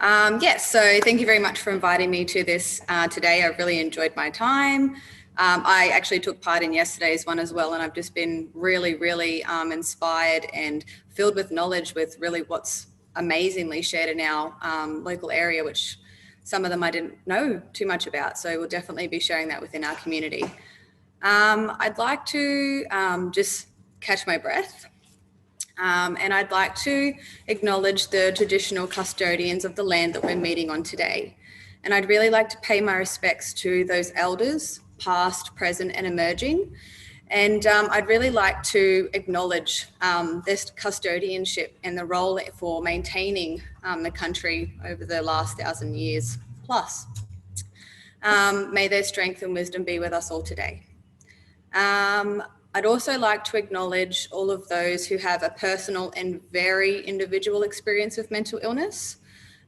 Yes, so thank you very much for inviting me to this today. I've really enjoyed my time. I actually took part in yesterday's one as well, and I've just been really inspired and filled with knowledge with really what's amazingly shared in our local area, which some of them I didn't know too much about. So we'll definitely be sharing that within our community. I'd like to just catch my breath. And I'd like to acknowledge the traditional custodians of the land that we're meeting on today. And I'd really like to pay my respects to those elders, past, present, and emerging. And I'd really like to acknowledge this custodianship and the role for maintaining the country over the last 1,000 years plus. May their strength and wisdom be with us all today. I'd also like to acknowledge all of those who have a personal and very individual experience of mental illness,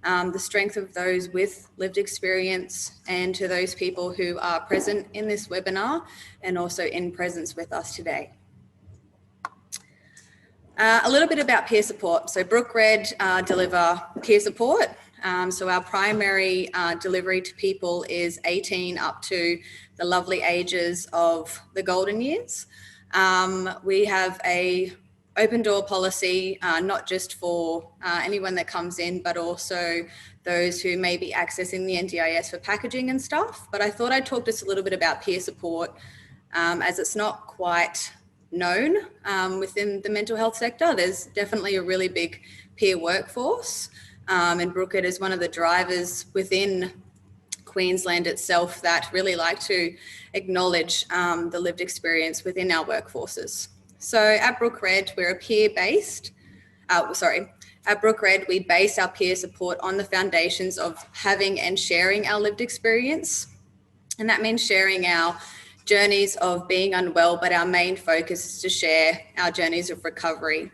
the strength of those with lived experience, and to those people who are present in this webinar and also in presence with us today. A little bit about peer support. So Brook RED deliver peer support. So our primary delivery to people is 18 up to the lovely ages of the golden years. We have a open door policy, not just for anyone that comes in, but also those who may be accessing the NDIS for packaging and stuff. But I thought I'd talk just a little bit about peer support as it's not quite known within the mental health sector. There's definitely a really big peer workforce. And Brook RED is one of the drivers within Queensland itself that really like to acknowledge the lived experience within our workforces. So at Brook RED, we're a peer-based, at Brook RED, we base our peer support on the foundations of having and sharing our lived experience. And that means sharing our journeys of being unwell, but our main focus is to share our journeys of recovery.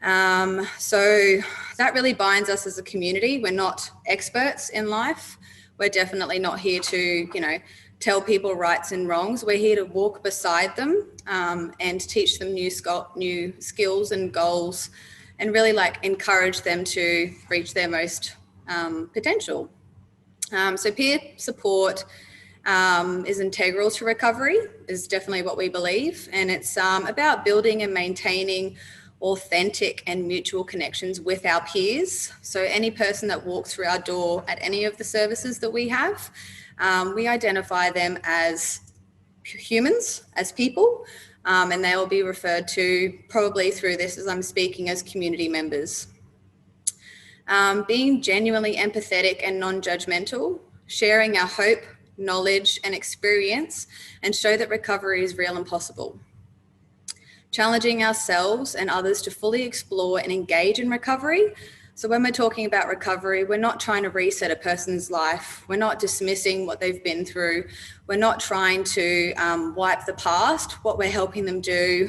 So that really binds us as a community. We're not experts in life. We're definitely not here to, tell people rights and wrongs. We're here to walk beside them and teach them new skills and goals, and really encourage them to reach their most potential. So peer support is integral to recovery, is definitely what we believe. And it's about building and maintaining authentic and mutual connections with our peers. So any person that walks through our door at any of the services that we have, we identify them as humans, as people, and they will be referred to probably through this as I'm speaking as community members. Being genuinely empathetic and non-judgmental, sharing our hope, knowledge and experience, and show that recovery is real and possible. Challenging ourselves and others to fully explore and engage in recovery. So when we're talking about recovery, we're not trying to reset a person's life. We're not dismissing what they've been through. We're not trying to wipe the past. What we're helping them do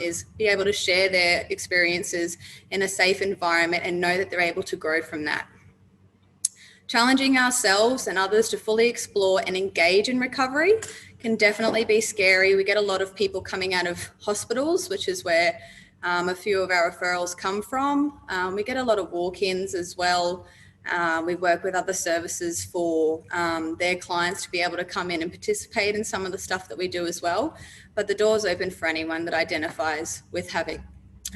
is be able to share their experiences in a safe environment and know that they're able to grow from that. Challenging ourselves and others to fully explore and engage in recovery can definitely be scary. We get a lot of people coming out of hospitals, which is where a few of our referrals come from. We get a lot of walk-ins as well. We work with other services for their clients to be able to come in and participate in some of the stuff that we do as well. But the door's open for anyone that identifies with having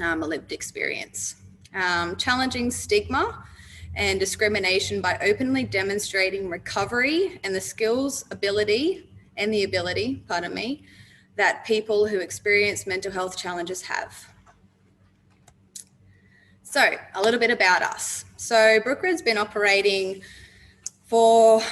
a lived experience. Challenging stigma and discrimination by openly demonstrating recovery and the skills, ability, that people who experience mental health challenges have. So a little bit about us. So Brook RED's been operating for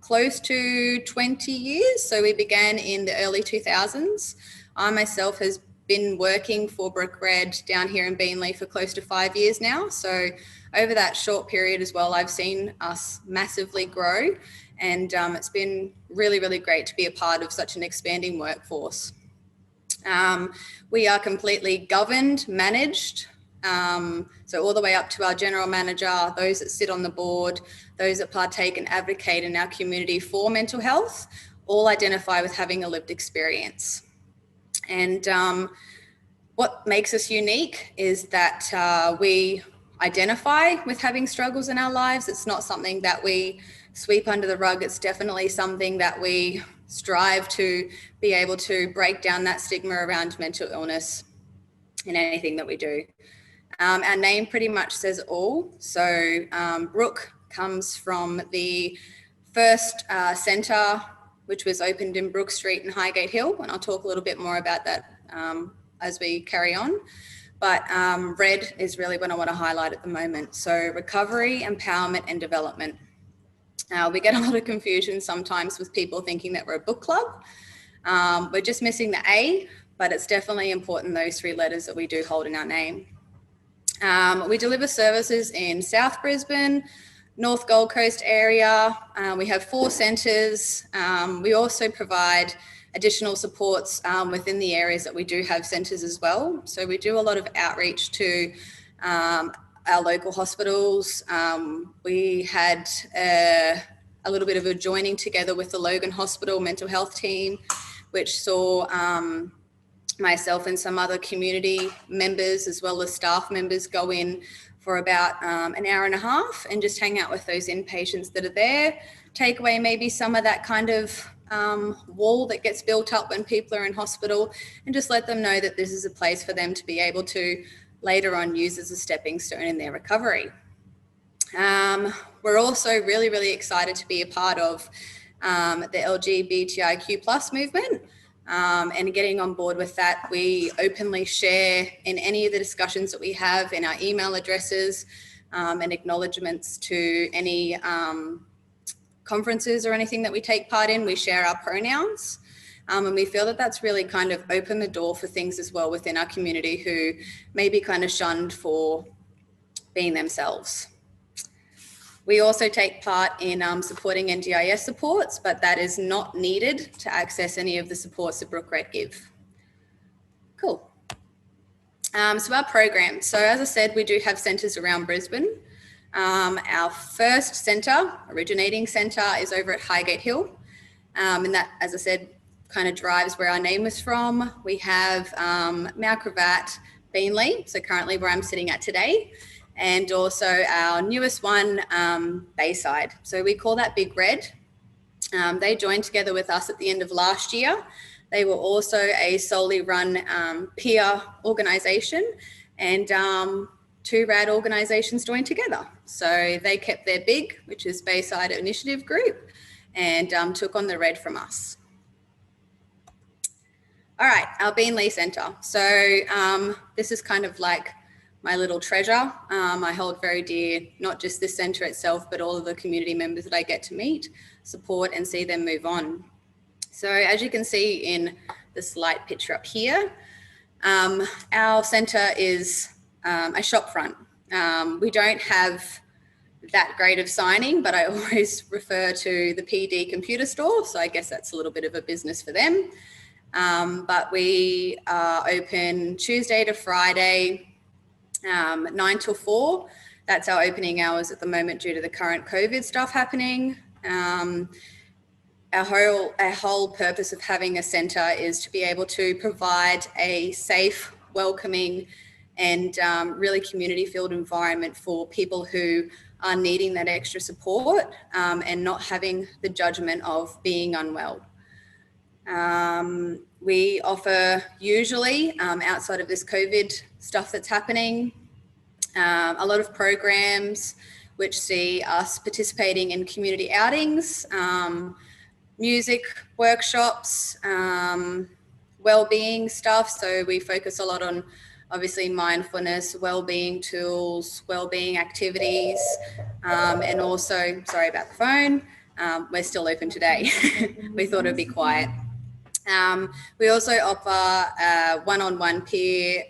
close to 20 years. So we began in the early 2000s. I myself has been working for Brook RED down here in Beenleigh for close to 5 years now. So over that short period as well, I've seen us massively grow, and it's been really great to be a part of such an expanding workforce. We are completely governed, managed, so all the way up to our general manager, those that sit on the board, those that partake and advocate in our community for mental health, all identify with having a lived experience. And what makes us unique is that we identify with having struggles in our lives. It's not something that we sweep under the rug. It's definitely something that we strive to be able to break down that stigma around mental illness in anything that we do. Our name pretty much says all. So Brook comes from the first centre, which was opened in Brook Street in Highgate Hill, and I'll talk a little bit more about that as we carry on. But RED is really what I want to highlight at the moment. So recovery, empowerment and development. We get a lot of confusion sometimes with people thinking that we're a book club. We're just missing the A, but it's definitely important, those 3 letters that we do hold in our name. We deliver services in South Brisbane, North Gold Coast area. We have 4 centres. We also provide additional supports within the areas that we do have centres as well. So we do a lot of outreach to our local hospitals. We had a little bit of a joining together with the Logan Hospital mental health team, which saw myself and some other community members as well as staff members go in for about an hour and a half and just hang out with those inpatients that are there, take away maybe some of that kind of wall that gets built up when people are in hospital, and just let them know that this is a place for them to be able to later on use as a stepping stone in their recovery. We're also really, really excited to be a part of the LGBTIQ+ movement. And getting on board with that, we openly share in any of the discussions that we have in our email addresses and acknowledgements to any conferences or anything that we take part in. We share our pronouns, and we feel that that's really kind of opened the door for things as well within our community who may be kind of shunned for being themselves. We also take part in supporting NDIS supports, but that is not needed to access any of the supports that Brook RED give. Cool. So our program. So as I said, we do have centres around Brisbane. Our first centre, originating centre, is over at Highgate Hill. And that, as I said, kind of drives where our name was from. We have Mount Cravat, Beanley, so currently where I'm sitting at today, and also our newest one, Bayside. So we call that Big Red. They joined together with us at the end of last year. They were also a solely run peer organisation, and 2 RAD organisations joined together. So they kept their big, which is Bayside Initiative Group, and took on the RED from us. All right, our Beanley Centre. So this is kind of like my little treasure. I hold very dear, not just this centre itself, but all of the community members that I get to meet, support and see them move on. So as you can see in the slight picture up here, our centre is a shop front. We don't have that great of signing, but I always refer to the PD computer store. So I guess that's a little bit of a business for them. But we are open Tuesday to Friday, 9 till 4. That's our opening hours at the moment due to the current COVID stuff happening. Our whole purpose of having a centre is to be able to provide a safe, welcoming and really community-filled environment for people who are needing that extra support and not having the judgment of being unwell. We offer usually, outside of this COVID stuff that's happening, a lot of programs which see us participating in community outings, music workshops, well-being stuff. So we focus a lot on obviously mindfulness, well-being tools, well-being activities, and also, sorry about the phone, we're still open today. We thought it'd be quiet. We also offer one-on-one peer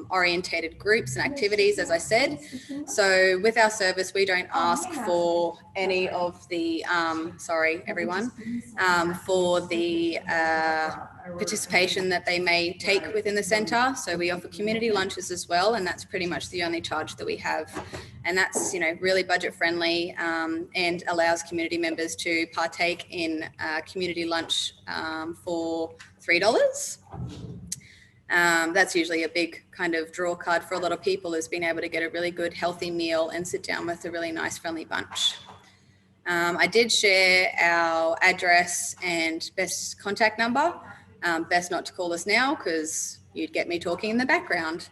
orientated groups and activities, as I said. So with our service, we don't ask for any of the, sorry everyone, for the participation that they may take within the centre. So we offer community lunches as well, and that's pretty much the only charge that we have. And that's, you know, really budget friendly and allows community members to partake in community lunch for $3. That's usually a big kind of draw card for a lot of people, is being able to get a really good healthy meal and sit down with a really nice friendly bunch. I did share our address and best contact number. Best not to call us now because you'd get me talking in the background.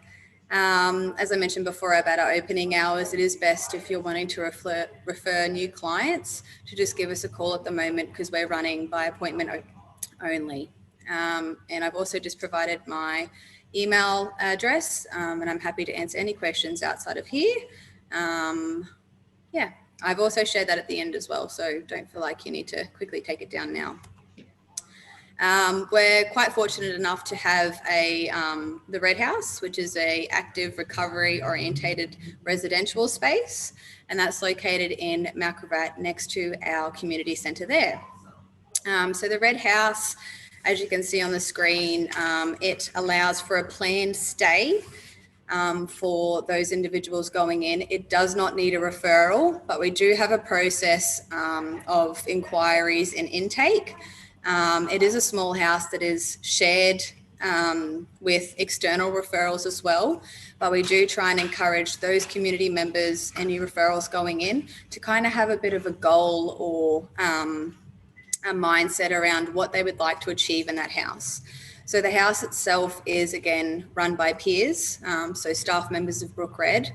As I mentioned before about our opening hours, it is best if you're wanting to refer new clients to just give us a call at the moment, because we're running by appointment only. And I've also just provided my email address, and I'm happy to answer any questions outside of here. Yeah, I've also shared that at the end as well, so don't feel like you need to quickly take it down now. We're quite fortunate enough to have the Red House, which is a active recovery orientated residential space, and that's located in Malcravat next to our community centre there. So the Red House, as you can see on the screen, it allows for a planned stay for those individuals going in. It does not need a referral, but we do have a process of inquiries and intake. It is a small house that is shared with external referrals as well, but we do try and encourage those community members, any referrals going in, to kind of have a bit of a goal or a mindset around what they would like to achieve in that house. So the house itself is, again, run by peers, so staff members of Brook RED,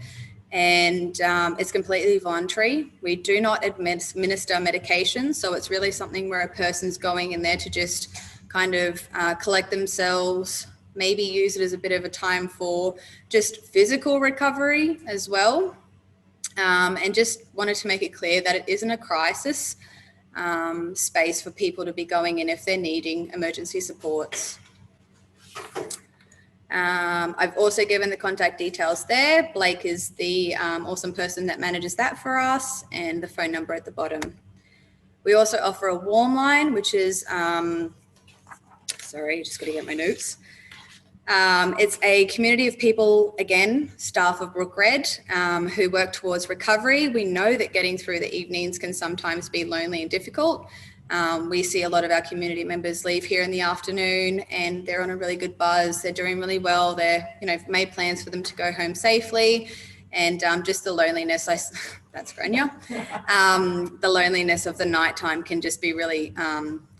and it's completely voluntary. We do not administer medication, so it's really something where a person's going in there to just kind of collect themselves, maybe use it as a bit of a time for just physical recovery as well, and just wanted to make it clear that it isn't a crisis space for people to be going in if they're needing emergency supports. I've also given the contact details there. Blake is the awesome person that manages that for us, and the phone number at the bottom. We also offer a warm line, which is, sorry, just got to get my notes. It's a community of people, again, staff of Brook RED, who work towards recovery. We know that getting through the evenings can sometimes be lonely and difficult. We see a lot of our community members leave here in the afternoon and they're on a really good buzz. They're doing really well. They're, made plans for them to go home safely. And just the loneliness, that's Grania. The loneliness of the nighttime can just be really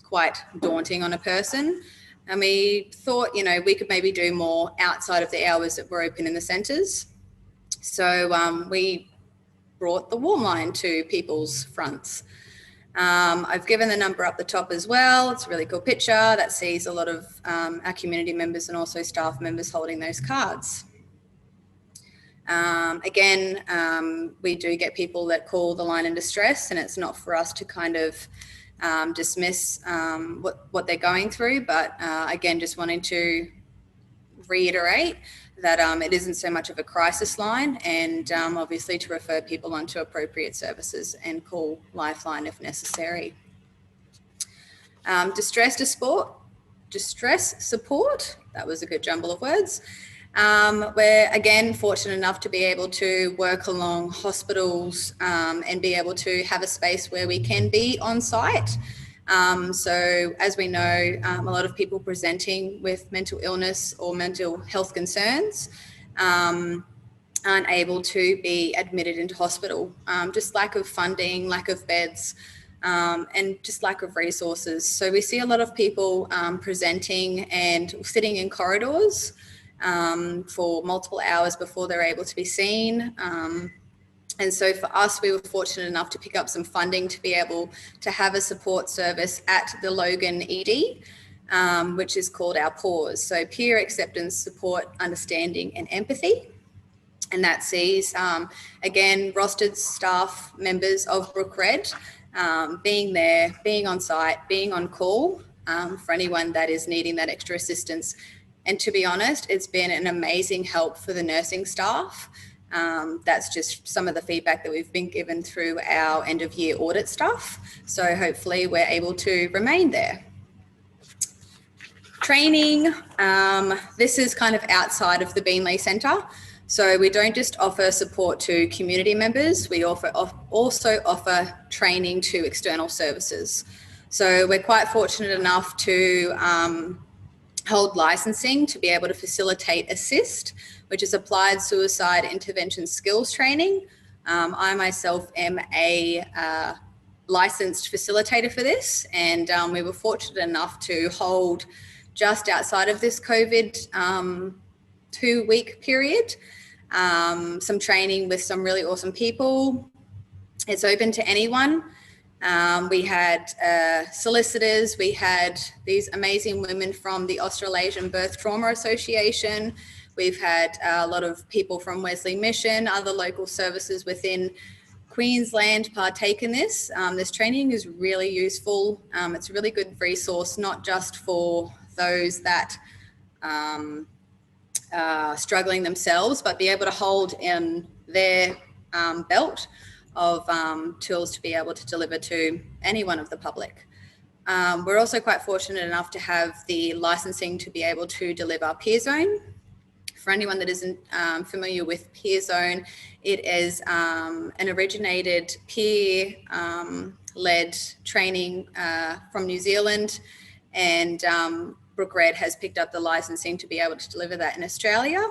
quite daunting on a person. And we thought, we could maybe do more outside of the hours that we're open in the centres. So we brought the warm line to people's fronts. I've given the number up the top as well. It's a really cool picture that sees a lot of our community members and also staff members holding those cards. Again, we do get people that call the line in distress, and it's not for us to kind of dismiss what they're going through, but again, just wanting to reiterate that it isn't so much of a crisis line, and obviously to refer people onto appropriate services and call Lifeline if necessary. Distress support, that was a good jumble of words. We're again fortunate enough to be able to work along hospitals and be able to have a space where we can be on site. So as we know, a lot of people presenting with mental illness or mental health concerns aren't able to be admitted into hospital. Just lack of funding, lack of beds, and just lack of resources. So we see a lot of people presenting and sitting in corridors for multiple hours before they're able to be seen. And so for us, we were fortunate enough to pick up some funding to be able to have a support service at the Logan ED, which is called our PAWS. So Peer Acceptance, Support, Understanding and Empathy. And that sees, again, rostered staff members of Brook RED being there, being on site, being on call for anyone that is needing that extra assistance. And to be honest, it's been an amazing help for the nursing staff. That's just some of the feedback that we've been given through our end of year audit stuff. So hopefully we're able to remain there. Training, this is kind of outside of the Beanley Centre. So we don't just offer support to community members, we also offer training to external services. So we're quite fortunate enough to hold licensing to be able to facilitate assist, which is applied suicide intervention skills training. I myself am a licensed facilitator for this, and we were fortunate enough to hold just outside of this COVID 2-week period some training with some really awesome people. It's open to anyone. We had solicitors, we had these amazing women from the Australasian Birth Trauma Association. We've had a lot of people from Wesley Mission, other local services within Queensland partake in this. This training is really useful. It's a really good resource, not just for those that struggling themselves, but be able to hold in their belt of tools to be able to deliver to anyone of the public. We're also quite fortunate enough to have the licensing to be able to deliver Peer Zone. For anyone that isn't familiar with Peer Zone, it is an originated peer-led training from New Zealand, and Brook RED has picked up the licensing to be able to deliver that in Australia.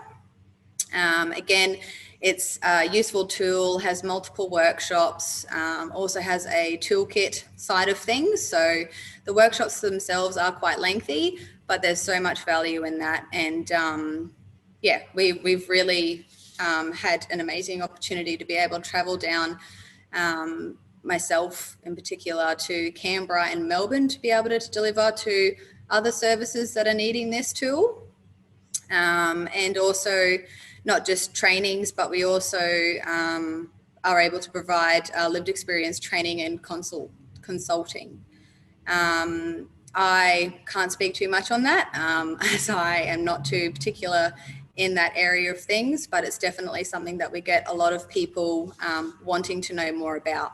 Again, it's a useful tool, has multiple workshops, also has a toolkit side of things. So the workshops themselves are quite lengthy, but there's so much value in that. And yeah, we've really had an amazing opportunity to be able to travel down, myself in particular, to Canberra and Melbourne to be able to deliver to other services that are needing this tool. And also not just trainings, but we also are able to provide lived experience training and consulting. I can't speak too much on that as I am not too particular in that area of things, but it's definitely something that we get a lot of people wanting to know more about.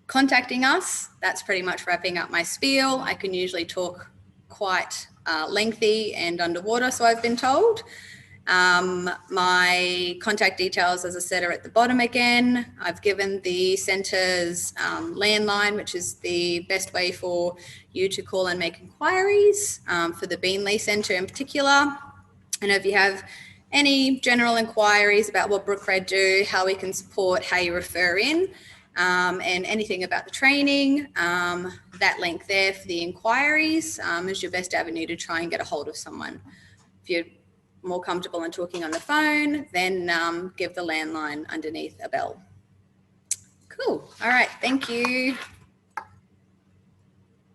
Contacting us, that's pretty much wrapping up my spiel. I can usually talk quite lengthy and underwater, so I've been told. My contact details, as I said, are at the bottom again. I've given the centre's landline, which is the best way for you to call and make inquiries for the Beanley Centre in particular. And if you have any general inquiries about what Brook RED do, how we can support, how you refer in, and anything about the training, that link there for the inquiries is your best avenue to try and get a hold of someone. If you're more comfortable in talking on the phone, then give the landline underneath a bell. Cool. All right. Thank you.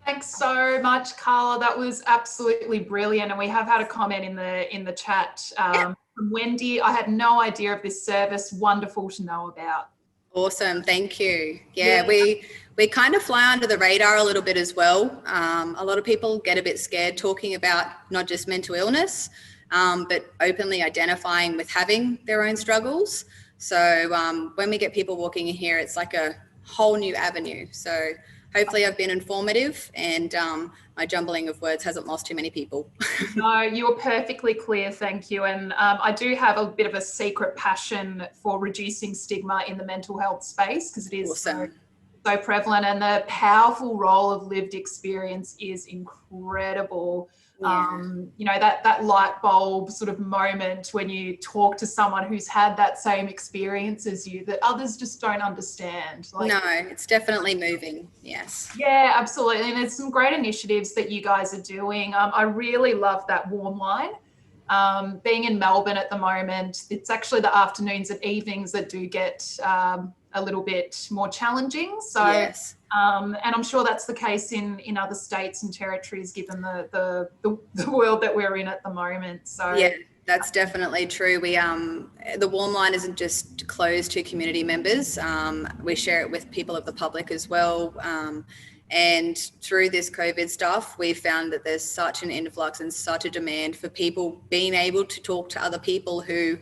Thanks so much, Kahla. That was absolutely brilliant. And we have had a comment in the chat from Wendy. I had no idea of this service. Wonderful to know about. Awesome. Thank you. Yeah, we kind of fly under the radar a little bit as well. A lot of people get a bit scared talking about not just mental illness, but openly identifying with having their own struggles. So when we get people walking in here, it's like a whole new avenue. So hopefully I've been informative and my jumbling of words hasn't lost too many people. No, you were perfectly clear, thank you. And I do have a bit of a secret passion for reducing stigma in the mental health space because it is awesome. so prevalent, and the powerful role of lived experience is incredible. Yeah. You know, that light bulb sort of moment when you talk to someone who's had that same experience as you that others just don't understand. Like, no, it's definitely moving. Yes. Yeah, absolutely. And there's some great initiatives that you guys are doing. I really love that warm line. Being in Melbourne at the moment, it's actually the afternoons and evenings that do get a little bit more challenging. So, yes. And I'm sure that's the case in other states and territories, given the world that we're in at the moment. So yeah, that's definitely true. We the warm line isn't just closed to community members. We share it with people of the public as well. And through this COVID stuff, we found that there's such an influx and such a demand for people being able to talk to other people who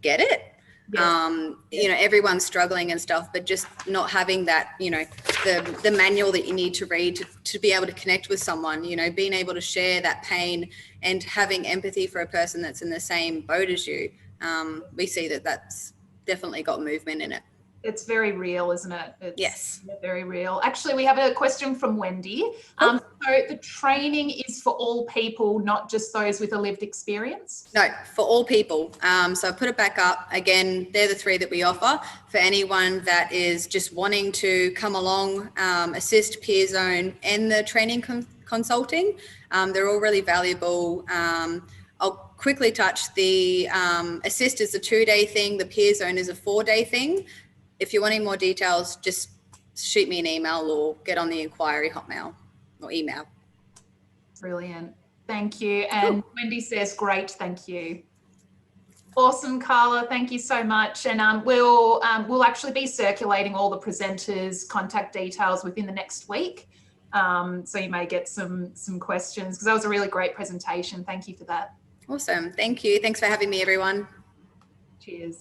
get it. Yes. You know, everyone's struggling and stuff, but just not having that, you know, the manual that you need to read to be able to connect with someone, you know, being able to share that pain and having empathy for a person that's in the same boat as you. We see that that's definitely got movement in it. It's very real, isn't it? It's yes. Very real. Actually, we have a question from Wendy. So the training is for all people, not just those with a lived experience? No, for all people. So I put it back up. Again, they're the 3 that we offer for anyone that is just wanting to come along, assist, peer zone, and the training consulting. They're all really valuable. I'll quickly touch the assist is a 2-day thing. The peer zone is a 4-day thing. If you're wanting more details, just shoot me an email or get on the inquiry hotmail or email. Brilliant. Thank you. And Cool. Wendy says, great, thank you. Awesome, Kahla. Thank you so much. And we'll actually be circulating all the presenters' contact details within the next week. So you may get some questions, because that was a really great presentation. Thank you for that. Awesome. Thank you. Thanks for having me, everyone. Cheers.